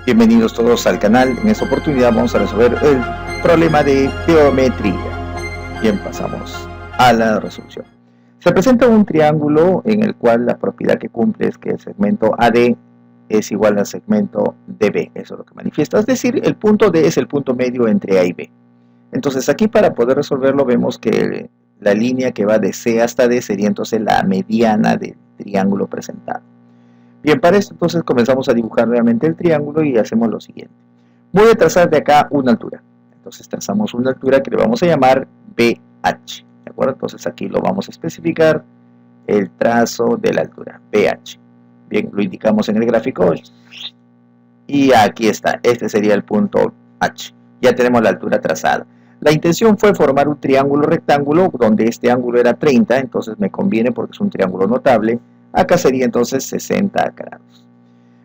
Bienvenidos todos al canal. En esta oportunidad vamos a resolver el problema de geometría. Bien, pasamos a la resolución. Se presenta un triángulo en el cual la propiedad que cumple es que el segmento AD es igual al segmento DB. Eso es lo que manifiesta. Es decir, el punto D es el punto medio entre A y B. Entonces aquí, para poder resolverlo, vemos que la línea que va de C hasta D sería entonces la mediana del triángulo presentado. Bien, para esto entonces comenzamos a dibujar realmente el triángulo y hacemos lo siguiente. Voy a trazar de acá una altura. Entonces trazamos una altura que le vamos a llamar BH. ¿De acuerdo? Entonces aquí lo vamos a especificar, el trazo de la altura, BH. Bien, lo indicamos en el gráfico. Y aquí está, este sería el punto H. Ya tenemos la altura trazada. La intención fue formar un triángulo rectángulo donde este ángulo era 30, entonces me conviene porque es un triángulo notable. Acá sería entonces 60 grados.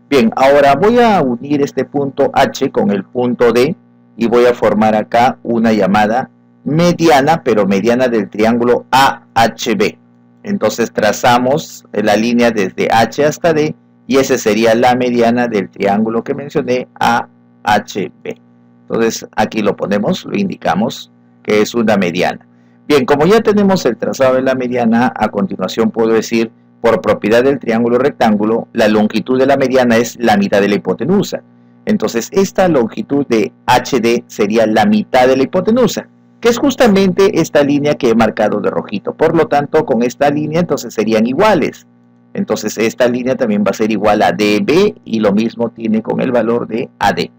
Bien, ahora voy a unir este punto H con el punto D y voy a formar acá una llamada mediana, pero mediana del triángulo AHB. Entonces trazamos la línea desde H hasta D y esa sería la mediana del triángulo que mencioné, AHB. Entonces aquí lo ponemos, lo indicamos que es una mediana. Bien, como ya tenemos el trazado de la mediana, a continuación puedo decir, por propiedad del triángulo rectángulo, la longitud de la mediana es la mitad de la hipotenusa. Entonces esta longitud de HD sería la mitad de la hipotenusa, que es justamente esta línea que he marcado de rojito. Por lo tanto, con esta línea entonces serían iguales. Entonces esta línea también va a ser igual a DB y lo mismo tiene con el valor de AD.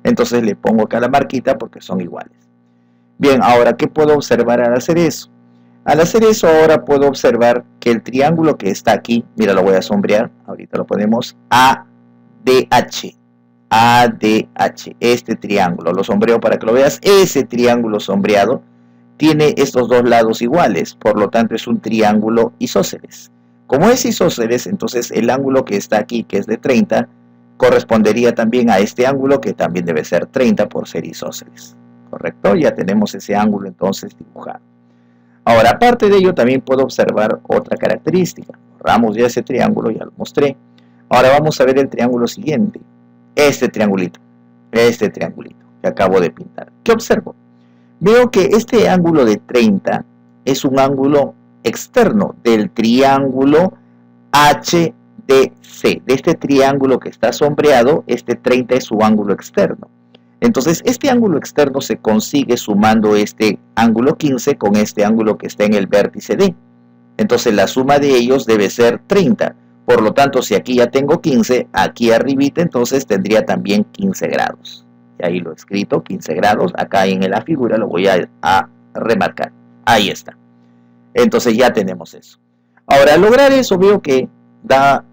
Entonces le pongo acá la marquita porque son iguales. Bien, ahora, ¿qué puedo observar al hacer eso? Al hacer eso ahora puedo observar que el triángulo que está aquí, mira, lo voy a sombrear, ahorita lo ponemos, ADH, este triángulo, lo sombreo para que lo veas, ese triángulo sombreado tiene estos dos lados iguales, por lo tanto es un triángulo isósceles. Como es isósceles, entonces el ángulo que está aquí, que es de 30, correspondería también a este ángulo que también debe ser 30 por ser isósceles. ¿Correcto? Ya tenemos ese ángulo entonces dibujado. Ahora, aparte de ello, también puedo observar otra característica. Borramos ya ese triángulo, ya lo mostré. Ahora vamos a ver el triángulo siguiente. Este triangulito que acabo de pintar. ¿Qué observo? Veo que este ángulo de 30 es un ángulo externo del triángulo HDC. De este triángulo que está sombreado, este 30 es su ángulo externo. Entonces, este ángulo externo se consigue sumando este ángulo 15 con este ángulo que está en el vértice D. Entonces, la suma de ellos debe ser 30. Por lo tanto, si aquí ya tengo 15, aquí arribita, entonces tendría también 15 grados. Y ahí lo he escrito, 15 grados. Acá en la figura lo voy a remarcar. Ahí está. Entonces, ya tenemos eso. Ahora, al lograr eso, veo que da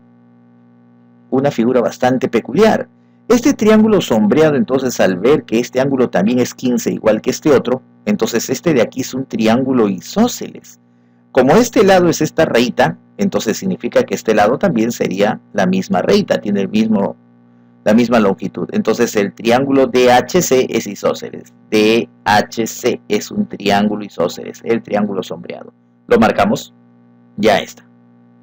una figura bastante peculiar. Este triángulo sombreado, entonces, al ver que este ángulo también es 15 igual que este otro, entonces este de aquí es un triángulo isósceles. Como este lado es esta rayita, entonces significa que este lado también sería la misma rayita, tiene la misma longitud. Entonces el triángulo DHC es isósceles. DHC es un triángulo isósceles, el triángulo sombreado. ¿Lo marcamos? Ya está.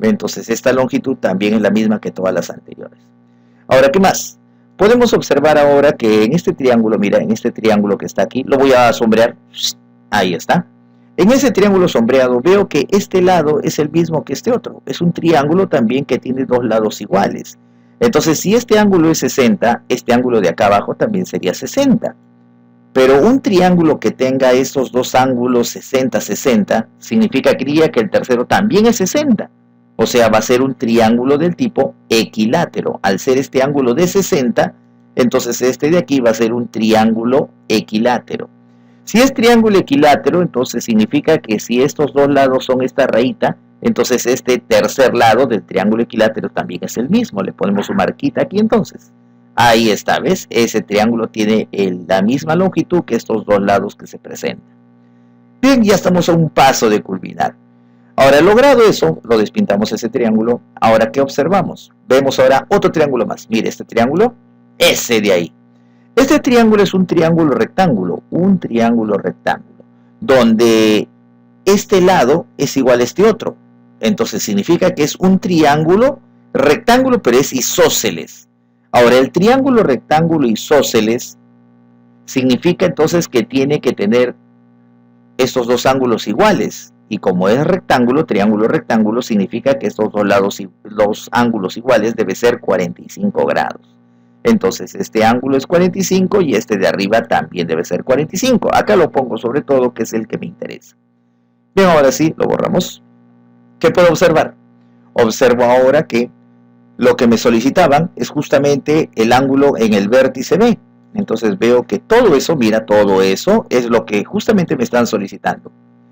Entonces esta longitud también es la misma que todas las anteriores. Ahora, ¿qué más? Podemos observar ahora que en este triángulo, mira, en este triángulo que está aquí, lo voy a sombrear, ahí está. En ese triángulo sombreado veo que este lado es el mismo que este otro. Es un triángulo también que tiene dos lados iguales. Entonces, si este ángulo es 60, este ángulo de acá abajo también sería 60. Pero un triángulo que tenga estos dos ángulos 60, 60, significaría que el tercero también es 60. O sea, va a ser un triángulo del tipo equilátero. Al ser este ángulo de 60, entonces este de aquí va a ser un triángulo equilátero. Si es triángulo equilátero, entonces significa que si estos dos lados son esta rayita, entonces este tercer lado del triángulo equilátero también es el mismo. Le ponemos su marquita aquí entonces. Ahí está, ¿ves? Ese triángulo tiene la misma longitud que estos dos lados que se presentan. Bien, ya estamos a un paso de culminar. Ahora, logrado eso, lo despintamos ese triángulo. Ahora, ¿qué observamos? Vemos ahora otro triángulo más. Mire, este triángulo, ese de ahí. Este triángulo es un triángulo rectángulo, donde este lado es igual a este otro. Entonces significa que es un triángulo rectángulo, pero es isósceles. Ahora, el triángulo, rectángulo isósceles significa entonces que tiene que tener estos dos ángulos iguales. Y como es rectángulo, triángulo, rectángulo, significa que estos dos ángulos iguales debe ser 45 grados. Entonces este ángulo es 45 y este de arriba también debe ser 45. Acá lo pongo sobre todo, que es el que me interesa. Bien, ahora sí, lo borramos. ¿Qué puedo observar? Observo ahora que lo que me solicitaban es justamente el ángulo en el vértice B. Entonces veo que todo eso, mira, todo eso es lo que justamente me están solicitando.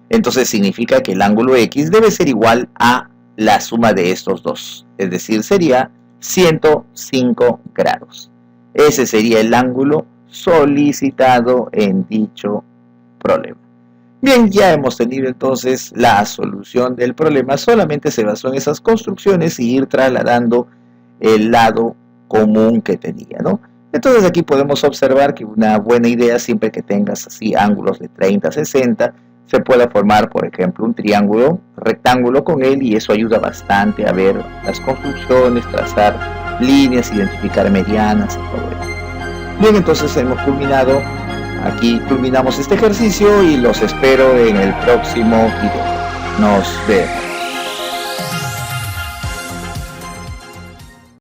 Entonces significa que el ángulo X debe ser igual a la suma de estos dos. Es decir, sería 105 grados. Ese sería el ángulo solicitado en dicho problema. Bien, ya hemos tenido entonces la solución del problema. Solamente se basó en esas construcciones y ir trasladando el lado común que tenía, ¿no? Entonces aquí podemos observar que una buena idea, siempre que tengas así ángulos de 30 a 60, se puede formar, por ejemplo, un triángulo rectángulo con él, y eso ayuda bastante a ver las construcciones, trazar líneas, identificar medianas y todo eso. Bien, entonces hemos culminado. Aquí culminamos este ejercicio y los espero en el próximo video. Nos vemos.